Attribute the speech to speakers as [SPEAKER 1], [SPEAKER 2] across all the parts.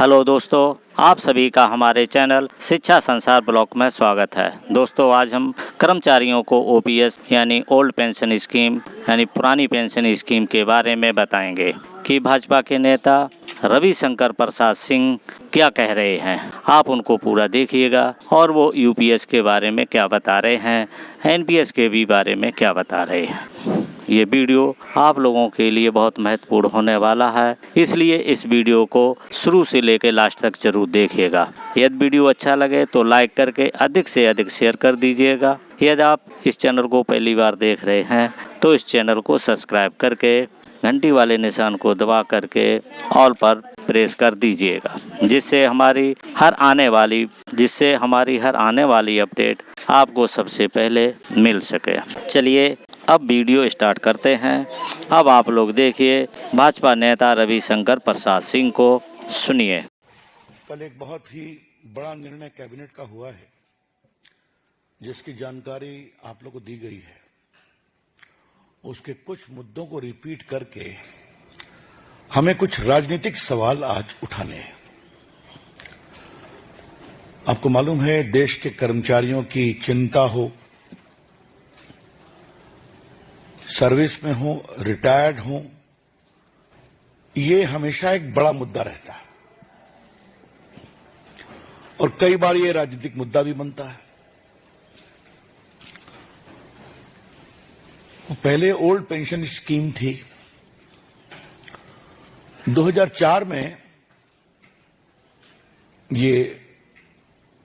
[SPEAKER 1] Hello दोस्तों, आप सभी का हमारे चैनल शिक्षा संसार ब्लॉग में स्वागत है। दोस्तों, आज हम कर्मचारियों को ओपीएस यानी ओल्ड पेंशन स्कीम यानी पुरानी पेंशन स्कीम के बारे में बताएंगे कि भाजपा के नेता रविशंकर प्रसाद सिंह क्या कह रहे हैं। आप उनको पूरा देखिएगा और वो यूपीएस के बारे में क्या बता रहे हैं, एनपीएस के भी बारे में क्या बता रहे हैं। ये वीडियो आप लोगों के लिए बहुत महत्वपूर्ण होने वाला है, इसलिए इस वीडियो को शुरू से लेकर लास्ट तक जरूर देखिएगा। यदि वीडियो अच्छा लगे तो लाइक करके अधिक से अधिक शेयर कर दीजिएगा। यदि आप इस चैनल को पहली बार देख रहे हैं तो इस चैनल को सब्सक्राइब करके घंटी वाले निशान को दबा करके ऑल पर प्रेस कर दीजिएगा, जिससे हमारी हर आने वाली अपडेट आपको सबसे पहले मिल सके। चलिए अब वीडियो स्टार्ट करते हैं। अब आप लोग देखिए भाजपा नेता रविशंकर प्रसाद सिंह को सुनिए।
[SPEAKER 2] कल एक बहुत ही बड़ा निर्णय कैबिनेट का हुआ है, जिसकी जानकारी आप लोगों को दी गई है। उसके कुछ मुद्दों को रिपीट करके हमें कुछ राजनीतिक सवाल आज उठाने हैं। आपको मालूम है, देश के कर्मचारियों की चिंता हो, सर्विस में हो, रिटायर्ड हो, ये हमेशा एक बड़ा मुद्दा रहता है और कई बार ये राजनीतिक मुद्दा भी बनता है। पहले ओल्ड पेंशन स्कीम थी। 2004 में ये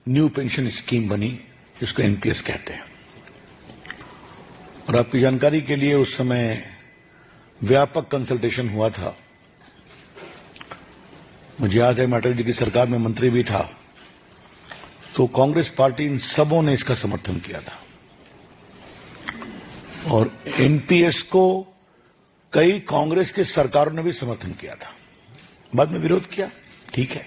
[SPEAKER 2] न्यू पेंशन स्कीम बनी, जिसको एनपीएस कहते हैं। और आपकी जानकारी के लिए उस समय व्यापक कंसल्टेशन हुआ था। मुझे याद है, मैं अटल जी की सरकार में मंत्री भी था, तो कांग्रेस पार्टी इन सबों ने इसका समर्थन किया था और एनपीएस को कई कांग्रेस के सरकारों ने भी समर्थन किया था। बाद में विरोध किया, ठीक है।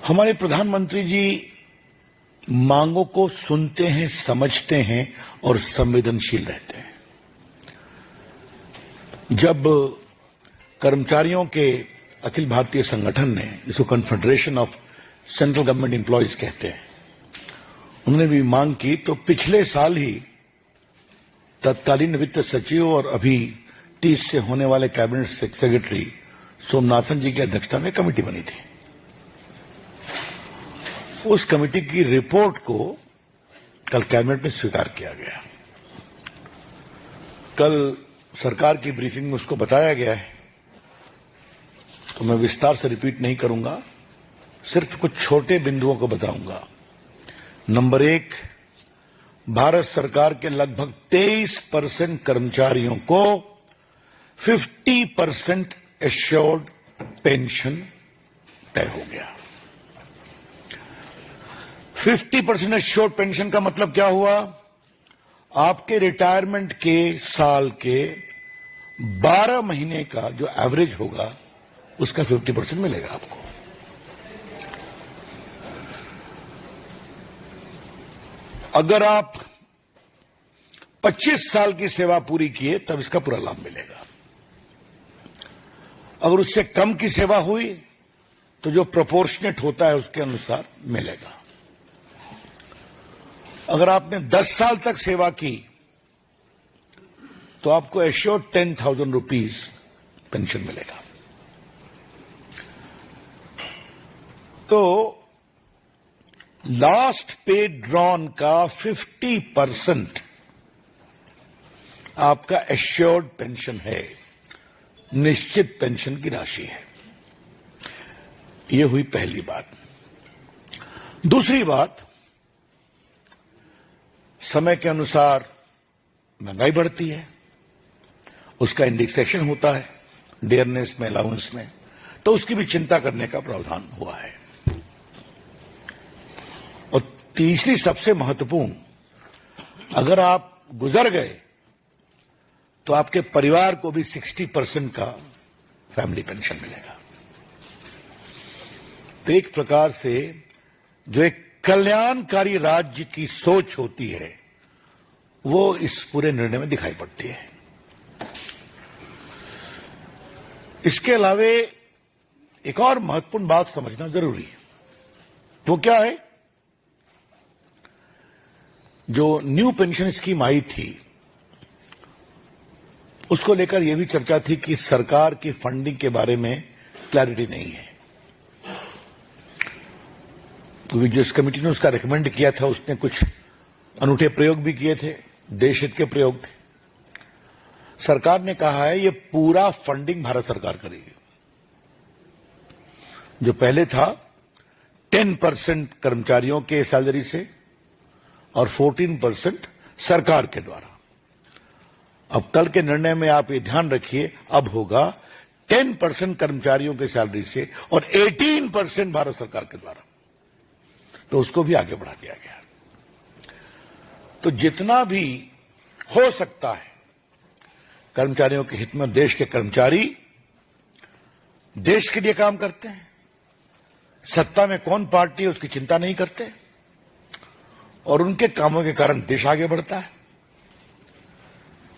[SPEAKER 2] हमारे प्रधानमंत्री जी मांगों को सुनते हैं, समझते हैं और संवेदनशील रहते हैं। जब कर्मचारियों के अखिल भारतीय संगठन ने, जिसको confederation of central government employees कहते हैं, उन्होंने भी मांग की, तो पिछले साल ही तत्कालीन वित्त सचिव और अभी 30 से होने वाले कैबिनेट सेक्रेटरी सोमनाथन जी की अध्यक्षता में कमेटी बनी थी। उस कमेटी की रिपोर्ट को कल कैबिनेट में स्वीकार किया गया। कल सरकार की ब्रीफिंग में उसको बताया गया है, तो मैं विस्तार से रिपीट नहीं करूंगा, सिर्फ कुछ छोटे बिंदुओं को बताऊंगा। नंबर 1, भारत सरकार के लगभग 23% कर्मचारियों को 50% एश्योर्ड पेंशन तय हो गया। 50% एश्योर्ड पेंशन का मतलब क्या हुआ? आपके रिटायरमेंट के साल के 12 महीने का जो एवरेज होगा, उसका 50% मिलेगा आपको। अगर आप 25 साल की सेवा पूरी किए तब इसका पूरा लाभ मिलेगा। अगर उससे कम की सेवा हुई तो जो प्रोपोर्शनेट होता है उसके अनुसार मिलेगा। अगर आपने 10 साल तक सेवा की तो आपको एश्योर्ड 10,000 रुपीज पेंशन मिलेगा। तो लास्ट पे ड्रॉन का 50% आपका एश्योर्ड पेंशन है, निश्चित पेंशन की राशि है। यह हुई पहली बात। दूसरी बात, समय के अनुसार महंगाई बढ़ती है, उसका इंडेक्सेशन होता है डियरनेस में, अलाउंस में, तो उसकी भी चिंता करने का प्रावधान हुआ है। और तीसरी सबसे महत्वपूर्ण, अगर आप गुजर गए तो आपके परिवार को भी 60% का फैमिली पेंशन मिलेगा। तो एक प्रकार से जो एक कल्याणकारी राज्य की सोच होती है, वो इस पूरे निर्णय में दिखाई पड़ती है। इसके अलावे एक और महत्वपूर्ण बात समझना जरूरी है। वो क्या है? जो न्यू पेंशन स्कीम आई थी उसको लेकर यह भी चर्चा थी कि सरकार की फंडिंग के बारे में क्लैरिटी नहीं है, क्योंकि जिस कमेटी ने उसका रिकमेंड किया था उसने कुछ अनूठे प्रयोग भी किए थे, देश हित के प्रयोग थे। सरकार ने कहा है ये पूरा फंडिंग भारत सरकार करेगी। जो पहले था 10% कर्मचारियों के सैलरी से और 14% सरकार के द्वारा। अब कल के निर्णय में आप ये ध्यान रखिए, अब होगा 10% कर्मचारियों के सैलरी से और 18% भारत सरकार के द्वारा। तो उसको भी आगे बढ़ा दिया गया। तो जितना भी हो सकता है कर्मचारियों के हित में, देश के कर्मचारी देश के लिए काम करते हैं, सत्ता में कौन पार्टी है उसकी चिंता नहीं करते, और उनके कामों के कारण देश आगे बढ़ता है।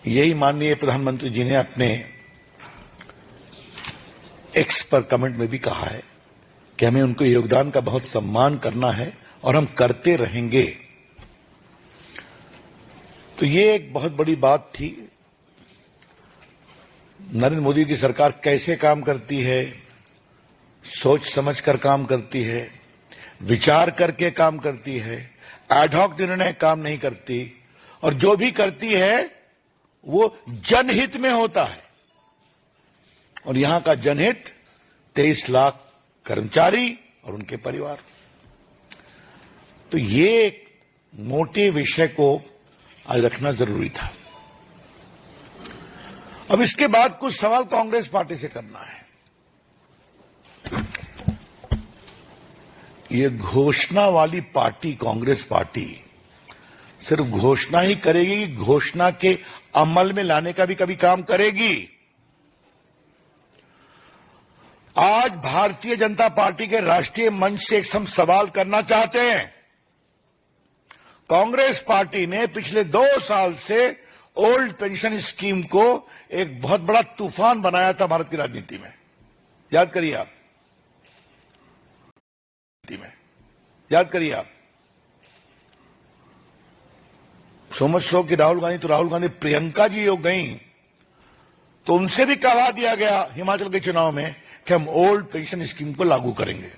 [SPEAKER 2] यही माननीय प्रधानमंत्री जी ने अपने एक्स पर कमेंट में भी कहा है कि हमें उनके योगदान का बहुत सम्मान करना है और हम करते रहेंगे। तो ये एक बहुत बड़ी बात थी। नरेंद्र मोदी की सरकार कैसे काम करती है, सोच समझकर काम करती है, विचार करके काम करती है, एडहॉक निर्णय काम नहीं करती, और जो भी करती है वो जनहित में होता है। और यहां का जनहित 23 लाख कर्मचारी और उनके परिवार। तो ये एक मोटे विषय को आज रखना जरूरी था। अब इसके बाद कुछ सवाल कांग्रेस पार्टी से करना है। ये घोषणा वाली पार्टी कांग्रेस पार्टी सिर्फ घोषणा ही करेगी, घोषणा के अमल में लाने का भी कभी काम करेगी। आज भारतीय जनता पार्टी के राष्ट्रीय मंच से एक हम सवाल करना चाहते हैं। कांग्रेस पार्टी ने पिछले 2 साल से ओल्ड पेंशन स्कीम को एक बहुत बड़ा तूफान बनाया था भारत की राजनीति में। याद करिए आप, याद करिए आप। समझ लो कि राहुल गांधी प्रियंका जी हो गई तो उनसे भी कहा दिया गया हिमाचल के चुनाव में कि हम ओल्ड पेंशन स्कीम को लागू करेंगे।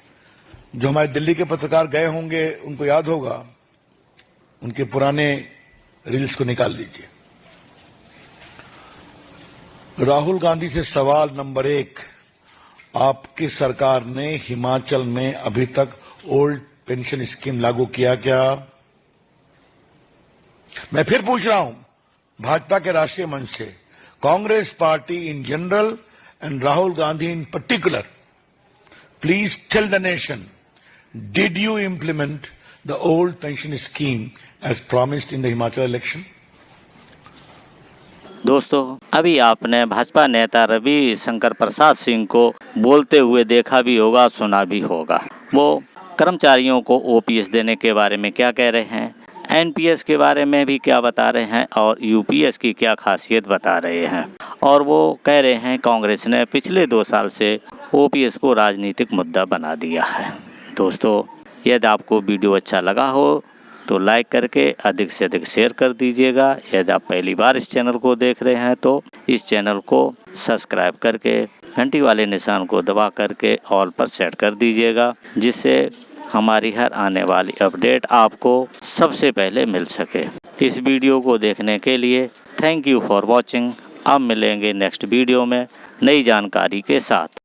[SPEAKER 2] जो हमारे दिल्ली के पत्रकार गए होंगे उनको याद होगा, उनके पुराने रील्स को निकाल लीजिए। राहुल गांधी से सवाल नंबर 1, आपकी सरकार ने हिमाचल में अभी तक ओल्ड पेंशन स्कीम लागू किया क्या? मैं फिर पूछ रहा हूं भाजपा के राष्ट्रीय मंच से, Congress party in general and Rahul Gandhi in particular, please tell the nation, did you implement the old pension scheme as promised in the Himachal election?
[SPEAKER 1] दोस्तों, अभी आपने भाजपा नेता रवि शंकर प्रसाद सिंह को बोलते हुए देखा भी होगा, सुना भी होगा। वो कर्मचारियों को ओपीएस देने के बारे में क्या कह रहे हैं, एनपीएस के बारे में भी क्या बता रहे हैं और यूपीएस की क्या खासियत बता रहे हैं। और वो कह रहे हैं कांग्रेस ने पिछले 2 साल से ओपीएस को राजनीतिक मुद्दा बना दिया है। दोस्तों, यदि आपको वीडियो अच्छा लगा हो तो लाइक करके अधिक से अधिक शेयर कर दीजिएगा। यदि आप पहली बार इस चैनल को देख रहे हैं तो इस चैनल को सब्सक्राइब करके घंटी वाले निशान को दबा करके ऑल पर सेट कर दीजिएगा, जिससे हमारी हर आने वाली अपडेट आपको सबसे पहले मिल सके। इस वीडियो को देखने के लिए थैंक यू फॉर वॉचिंग। अब मिलेंगे नेक्स्ट वीडियो में नई जानकारी के साथ।